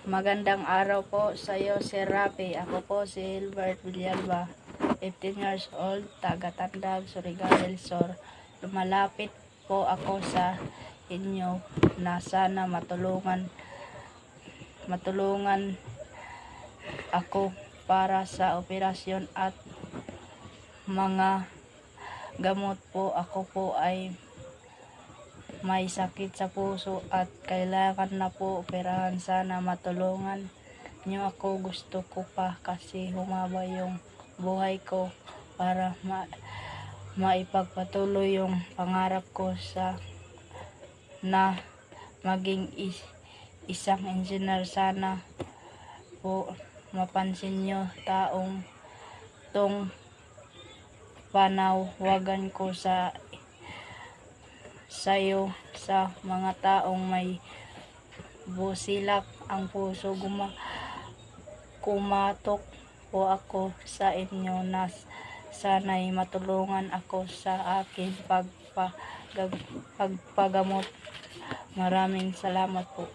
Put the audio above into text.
Magandang araw po sa iyo, Sir Rafi. Ako po si Hilbert Villalba, 15 years old, taga-Tandag, Surigao del Sur. Lumalapit po ako sa inyo na sana matulungan ako para sa operasyon at mga gamot po. Ako po ay may sakit sa puso at kailangan na po operahan. Sana matulungan niyo ako. Gusto ko pa kasi humaba yung buhay ko para maipagpatuloy yung pangarap ko na maging isang engineer. Sana po mapansin niyo tong panawagan ko sa iyo, sa mga taong may busilak ang puso. Kumatok po ako sa inyo na sana'y matulungan ako sa aking pagpagamot. Maraming salamat po.